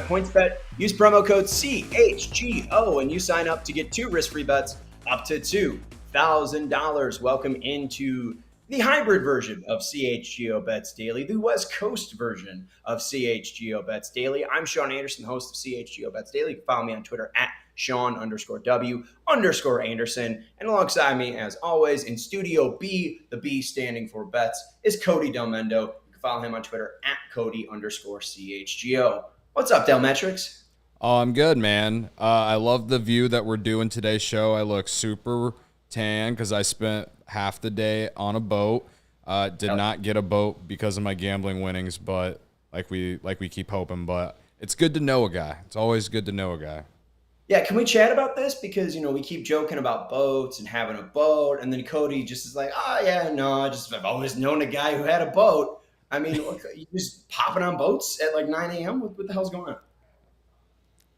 at PointsBet. Use promo code CHGO and you sign up to get 2 risk-free bets up to $2,000. Welcome into the hybrid version of CHGO Bets Daily, the West Coast version of CHGO Bets Daily. I'm Sean Anderson, host of CHGO Bets Daily. You can follow me on Twitter at Sean_W_Anderson. And alongside me, as always, in Studio B, the B standing for bets, is Cody Del Mendo. You can follow him on Twitter at Cody_CHGO. What's up, Del Metrics? Oh, I'm good, man. I love the view that we're doing today's show. I look super tan because I spent half the day on a boat. Did not get a boat because of my gambling winnings, but like we keep hoping. But it's good to know a guy. It's always good to know a guy. Yeah, can we chat about this? Because, we keep joking about boats and having a boat, and then Cody just is like, oh, yeah, no, I've always known a guy who had a boat. I mean, look, you just popping on boats at like 9 a.m.? What the hell's going on?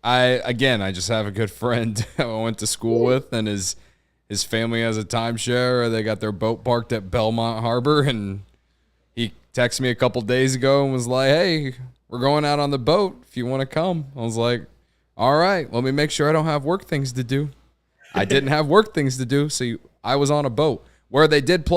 I just have a good friend I went to school with, and his family has a timeshare. They got their boat parked at Belmont Harbor, and he texted me a couple days ago and was like, hey, we're going out on the boat if you want to come. I was like, all right, let me make sure I don't have work things to do. I didn't have work things to do, so I was on a boat where they did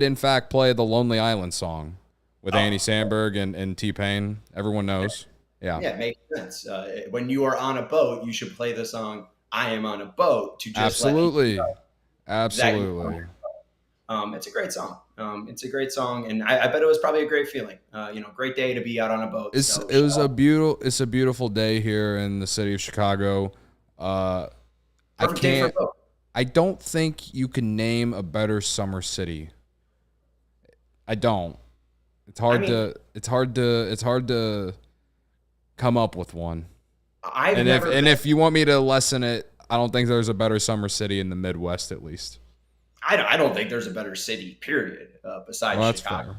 in fact play the Lonely Island song with Andy Samberg and T-Pain. Everyone knows. Yeah, it makes sense. When you are on a boat, you should play the song I Am on a Boat to just absolutely. It's a great song. It's a great song, and I bet it was probably a great feeling. Great day to be out on a boat. It's a beautiful day here in the city of Chicago. Perfect day for a boat. I don't think you can name a better summer city. I don't. It's hard to come up with one. If you want me to lessen it, I don't think there's a better summer city in the Midwest, at least. I don't think there's a better city, period, besides Chicago. Fair.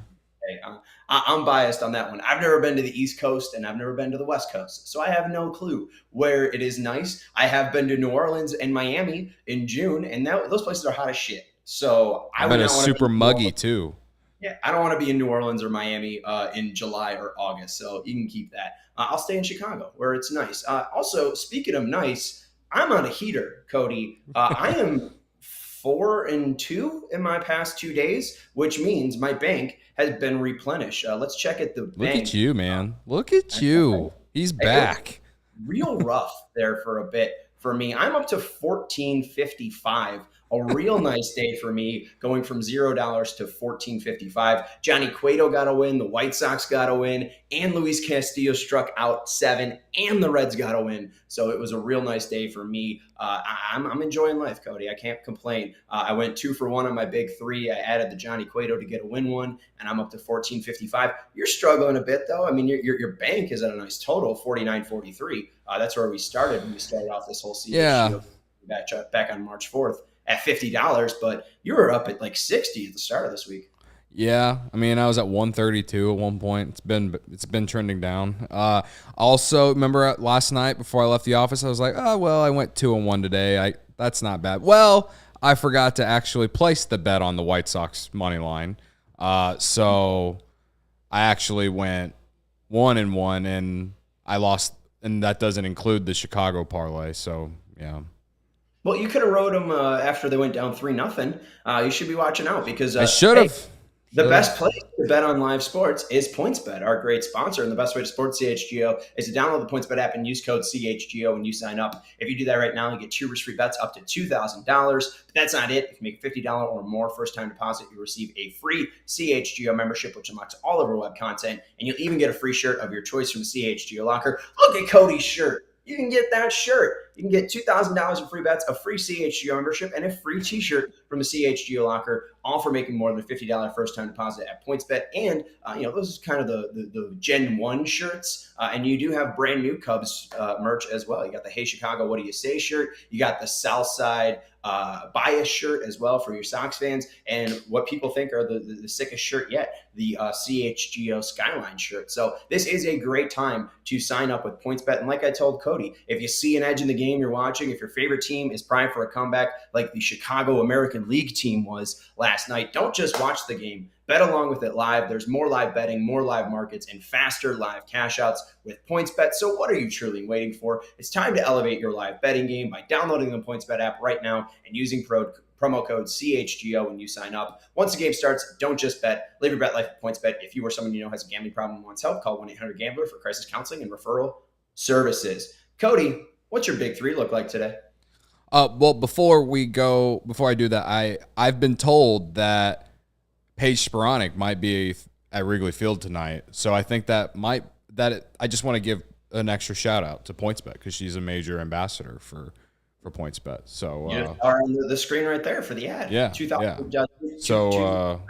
Hey, I'm biased on that one. I've never been to the East Coast, and I've never been to the West Coast, so I have no clue where it is nice. I have been to New Orleans and Miami in June, and those places are hot as shit. So I bet it's super muggy too. Yeah, I don't want to be in New Orleans or Miami in July or August, so you can keep that. I'll stay in Chicago where it's nice. Also, speaking of nice, I'm on a heater, Cody. I am 4-2 in my past 2 days, which means my bank has been replenished. Let's check at the bank. Look at you, man. Look at you. He's back. Real rough there for a bit for me. I'm up to 1455. A real nice day for me, going from $0 to 1455. Johnny Cueto got a win, the White Sox got a win, and Luis Castillo struck out 7, and the Reds got a win. So it was a real nice day for me. I'm enjoying life, Cody. I can't complain. I went 2 for 1 on my big 3. I added the Johnny Cueto to get a win one, and I'm up to 1455. You're struggling a bit, though. I mean, your bank is at a nice total, 4943. That's where we started when we started off this whole season. Yeah. Back on March 4th. At $50, but you were up at like 60 at the start of this week. Yeah, I mean, I was at 132 at one point. It's been trending down. Also, remember last night before I left the office, I was like, oh well, I went 2-1 today. That's not bad. Well, I forgot to actually place the bet on the White Sox money line, so I actually went 1-1, and I lost, and that doesn't include the Chicago parlay. So yeah. Well, you could have rode them after they went down 3-0. You should be watching out because I should have. The best place to bet on live sports is PointsBet, our great sponsor. And the best way to support CHGO is to download the PointsBet app and use code CHGO when you sign up. If you do that right now, you get 2 risk-free bets up to $2,000. But that's not it. If you make a $50 or more first-time deposit, you receive a free CHGO membership, which unlocks all of our web content. And you'll even get a free shirt of your choice from the CHGO locker. Look at Cody's shirt. You can get that shirt. You can get $2,000 in free bets, a free CHGO membership, and a free t-shirt from the CHGO locker, all for making more than a $50 first-time deposit at PointsBet. And, those are kind of the Gen 1 shirts. And you do have brand new Cubs merch as well. You got the Hey Chicago, What Do You Say shirt. You got the Southside bias shirt as well for your Sox fans. And what people think are the sickest shirt yet, the CHGO Skyline shirt. So this is a great time to sign up with PointsBet. And like I told Cody, if you see an edge in the game you're watching, if your favorite team is primed for a comeback like the Chicago American League team was last night, don't just watch the game. Bet along with it live. There's more live betting, more live markets, and faster live cash outs with PointsBet. So what are you truly waiting for? It's time to elevate your live betting game by downloading the PointsBet app right now and using promo code CHGO when you sign up. Once the game starts, don't just bet. Live your bet life with PointsBet. If you or someone you know has a gambling problem and wants help, call 1-800-GAMBLER for crisis counseling and referral services. Cody, what's your big three look like today? Well, before I do that, I've been told that Paige Spironic might be at Wrigley Field tonight. So I think I just want to give an extra shout out to PointsBet because she's a major ambassador for PointsBet. So you are on the screen right there for the ad. Yeah. So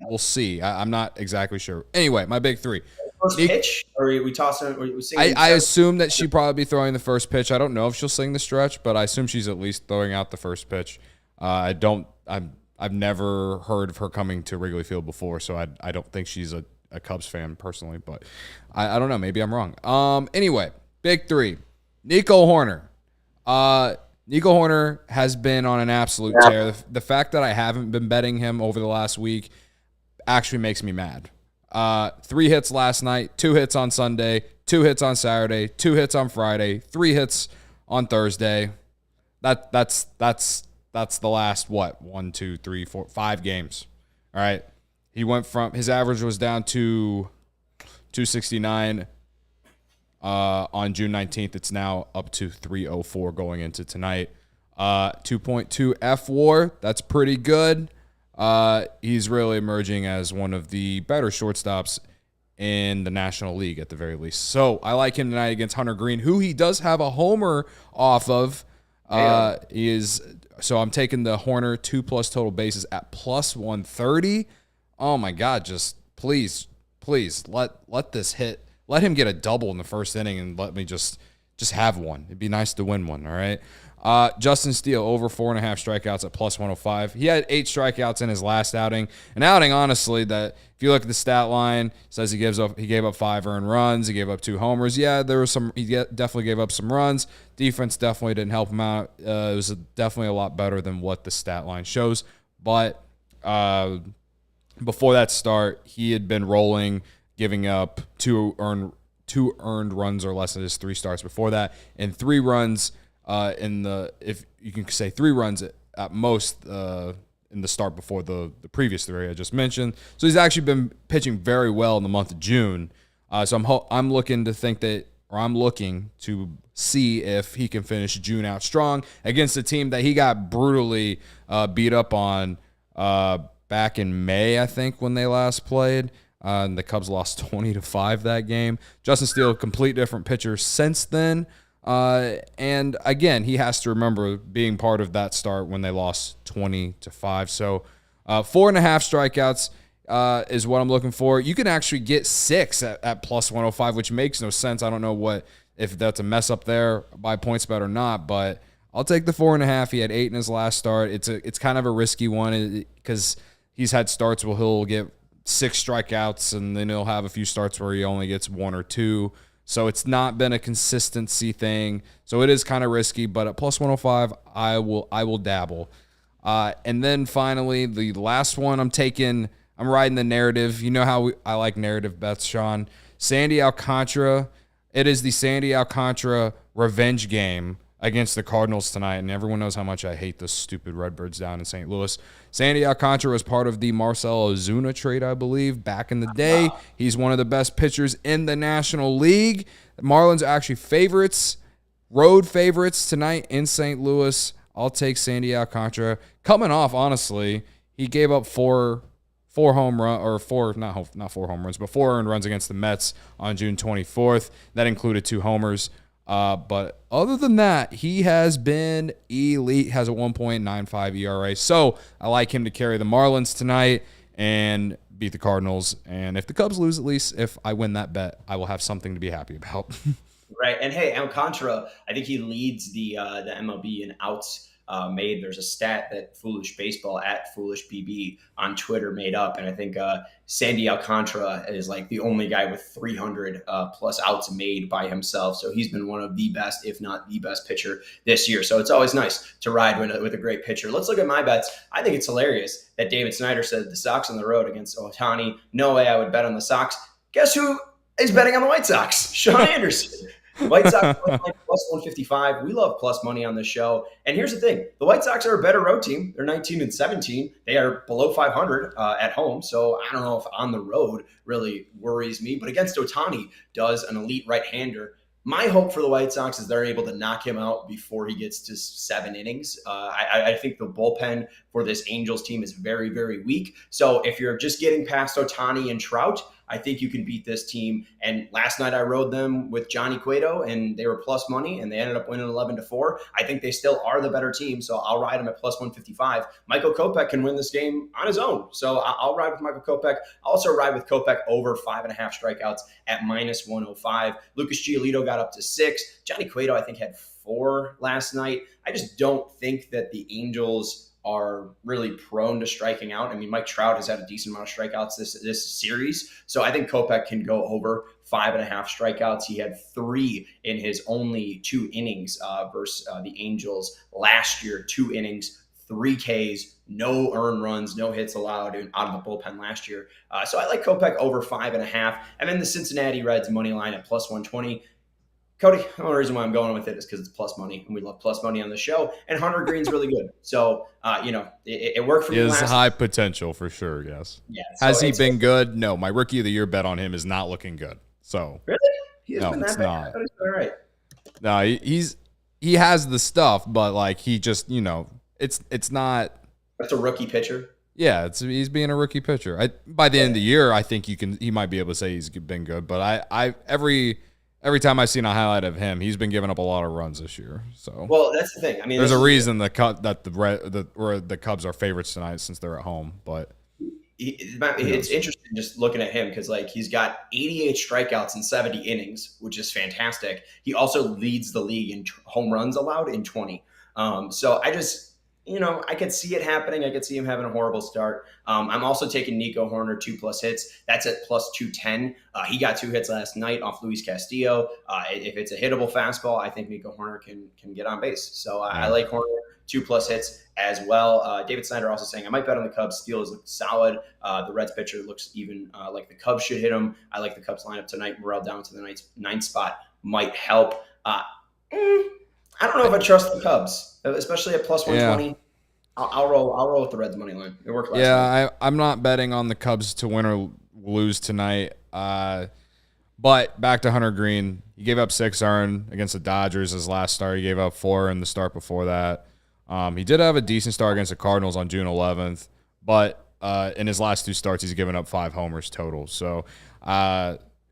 we'll see. I'm not exactly sure. Anyway, my big three. First pitch, or are we tossing? Are we singing? I assume that she'd probably be throwing the first pitch. I don't know if she'll sing the stretch, but I assume she's at least throwing out the first pitch. I've never heard of her coming to Wrigley Field before, so I don't think she's a Cubs fan personally, but I don't know. Maybe I'm wrong. Anyway, big three. Nico Hoerner. Nico Hoerner has been on an absolute tear. The fact that I haven't been betting him over the last week actually makes me mad. 3 hits last night, 2 hits on Sunday, 2 hits on Saturday, 2 hits on Friday, 3 hits on Thursday. That's the last 1, 2, 3, 4, 5 games. All right. He went from his average was down to 269 on June 19th. It's now up to 304 going into tonight. 2.2 F-WAR. That's pretty good. He's really emerging as one of the better shortstops in the National League at the very least. So I like him tonight against Hunter Green, who he does have a homer off of. So I'm taking the Hoerner 2+ total bases at plus 130. Oh my God, just please let this hit. Let him get a double in the first inning and let me just have one. It'd be nice to win one, all right? Justin Steele over 4.5 strikeouts at plus 105. He had 8 strikeouts in his last outing. An outing, honestly, that if you look at the stat line, says he gave up 5 earned runs. He gave up 2 homers. Yeah, he definitely gave up some runs. Defense definitely didn't help him out. It was definitely a lot better than what the stat line shows. But before that start, he had been rolling, giving up 2 earned runs or less in his 3 starts before that, and 3 runs if you can say 3 runs at most in the start before the previous 3 I just mentioned. So he's actually been pitching very well in the month of June. So I'm looking to see if he can finish June out strong against a team that he got brutally beat up on back in May, I think, when they last played. And the Cubs lost 20-5 that game. Justin Steele, a complete different pitcher since then. And again, he has to remember being part of that start when they lost 20-5. So 4.5 strikeouts is what I'm looking for. You can actually get 6 at plus 105, which makes no sense. I don't know if that's a mess up there by PointsBet or not, but I'll take the 4.5. He had 8 in his last start. It's kind of a risky one because he's had starts where he'll get 6 strikeouts and then he'll have a few starts where he only gets 1 or 2. So it's not been a consistency thing. So it is kind of risky, but at plus 105, I will dabble. And then finally, the last one I'm riding the narrative. You know how I like narrative bets, Sean. Sandy Alcantara. It is the Sandy Alcantara revenge game against the Cardinals tonight, and everyone knows how much I hate the stupid Redbirds down in St. Louis. Sandy Alcantara was part of the Marcell Ozuna trade, I believe, back in the day. He's one of the best pitchers in the National League. The Marlins are actually road favorites tonight in St. Louis. I'll take Sandy Alcantara. Coming off, honestly, he gave up 4 earned runs against the Mets on June 24th. That included 2 homers. But other than that, he has been elite, has a 1.95 ERA. So I like him to carry the Marlins tonight and beat the Cardinals. And if the Cubs lose, at least if I win that bet, I will have something to be happy about. Right. And hey, Alcantara, I think he leads the MLB in outs made. There's a stat that Foolish Baseball at Foolish BB on Twitter made up, and I think Sandy Alcantara is like the only guy with 300 plus outs made by himself. So he's been one of the best, if not the best pitcher this year. So it's always nice to ride with a great pitcher. Let's look at my bets. I think it's hilarious that David Snyder said the Sox on the road against Ohtani. No way I would bet on the Sox. Guess who is betting on the White Sox? Sean Anderson. White Sox plus 155. We love plus money on the show. And here's the thing. The White Sox are a better road team. They're 19-17. They are below 500 at home. So I don't know if on the road really worries me. But against Ohtani does, an elite right-hander. My hope for the White Sox is they're able to knock him out before he gets to 7 innings. I think the bullpen for this Angels team is very, very weak. So if you're just getting past Ohtani and Trout, I think you can beat this team. And last night I rode them with Johnny Cueto, and they were plus money, and they ended up winning 11-4. I think they still are the better team, so I'll ride them at plus 155. Michael Kopech can win this game on his own, so I'll ride with Michael Kopech. I'll also ride with Kopech over 5.5 strikeouts at minus 105. Lucas Giolito got up to 6. Johnny Cueto, I think, had 4 last night. I just don't think that the Angels are really prone to striking out. I mean, Mike Trout has had a decent amount of strikeouts this series. So I think Kopech can go over 5.5 strikeouts. He had 3 in his only 2 innings versus the Angels last year. 2 innings, 3 Ks, no earned runs, no hits allowed out of the bullpen last year. So I like Kopech over 5.5. And then the Cincinnati Reds money line at plus 120. Cody, the only reason why I'm going with it is because it's plus money, and we love plus money on the show. And Hunter Green's really good, so it worked for me. He has high potential for sure. Yes. Yeah. Has he been good? No. My rookie of the year bet on him is not looking good. So really, no, it's not. I thought he's been all right. No, he has the stuff, but like he just it's not. That's a rookie pitcher. Yeah, he's being a rookie pitcher. By the end of the year, I think he might be able to say he's been good. But Every time I've seen a highlight of him, he's been giving up a lot of runs this year. So well, that's the thing. I mean, there's a reason the Cubs are favorites tonight since they're at home. But it's interesting just looking at him because like he's got 88 strikeouts in 70 innings, which is fantastic. He also leads the league in home runs allowed in 20. So I just. I could see it happening. I could see him having a horrible start. I'm also taking Nico Horner 2+ hits. That's at plus 210. He got 2 hits last night off Luis Castillo. If it's a hittable fastball, I think Nico Horner can get on base. So I like Horner 2+ hits as well. David Snyder also saying I might bet on the Cubs. Steelers look solid. The Reds pitcher looks even like the Cubs should hit him. I like the Cubs lineup tonight. Morel down to the ninth spot might help. I don't know if I trust the Cubs, especially at plus 120. Yeah. I'll roll with the Reds money line. It worked last night. I'm not betting on the Cubs to win or lose tonight. But back to Hunter Green. He gave up 6 earned against the Dodgers his last start. He gave up 4 in the start before that. He did have a decent start against the Cardinals on June 11th, but in his last 2 starts, he's given up 5 homers total. So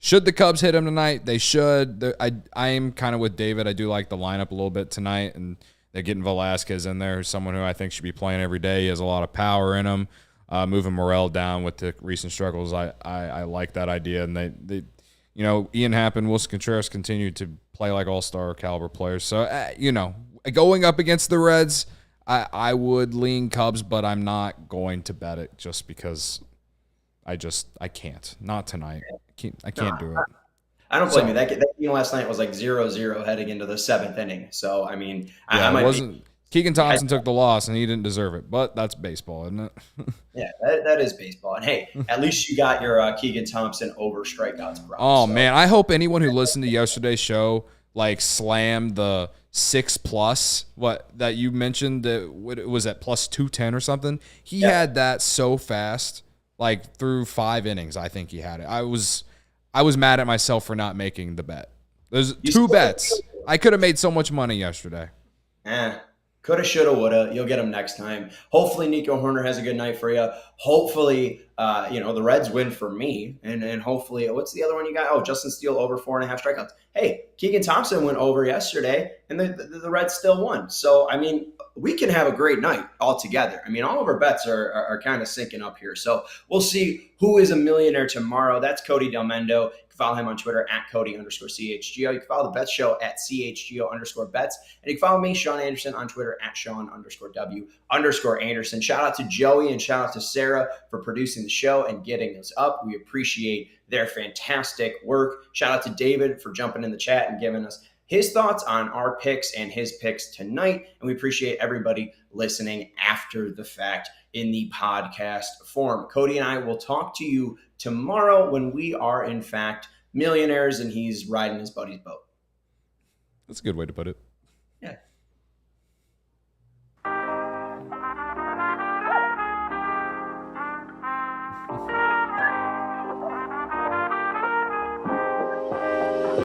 should the Cubs hit him tonight? They should. I am kind of with David. I do like the lineup a little bit tonight, and they're getting Velasquez in there, someone who I think should be playing every day. He has a lot of power in him. Moving Morel down with the recent struggles, I like that idea. And they Ian Happ and Wilson Contreras continue to play like all-star caliber players. So, going up against the Reds, I would lean Cubs, but I'm not going to bet it just because I can't. Not tonight. I can't do it. I don't blame you. That game last night was like 0-0 heading into the 7th inning. So, I mean, I might be. Keegan Thompson took the loss, and he didn't deserve it. But that's baseball, isn't it? Yeah, that is baseball. And, hey, at least you got your Keegan Thompson over strikeouts problem. Oh, man. I hope anyone who listened to yesterday's show, slammed the 6+ that you mentioned that was at plus 210 or something. He had that so fast, through 5 innings, I think he had it. I was mad at myself for not making the bet. There's 2 bets. I could have made so much money yesterday. Coulda, shoulda, woulda. You'll get him next time. Hopefully, Nico Horner has a good night for you. Hopefully, the Reds win for me. And hopefully, what's the other one you got? Oh, Justin Steele over 4.5 strikeouts. Hey, Keegan Thompson went over yesterday, and the Reds still won. So, I mean, we can have a great night all together. I mean, all of our bets are kind of syncing up here. So we'll see who is a millionaire tomorrow. That's Cody Del Mendo. You can follow him on Twitter at Cody_CHGO. You can follow the Bet Show at CHGO_bets. And you can follow me, Sean Anderson, on Twitter at Sean_W_Anderson. Shout out to Joey and shout out to Sarah for producing the show and getting us up. We appreciate their fantastic work. Shout out to David for jumping in the chat and giving us his thoughts on our picks and his picks tonight. And we appreciate everybody listening after the fact in the podcast form. Cody and I will talk to you tomorrow when we are, in fact, millionaires and he's riding his buddy's boat. That's a good way to put it. Yeah.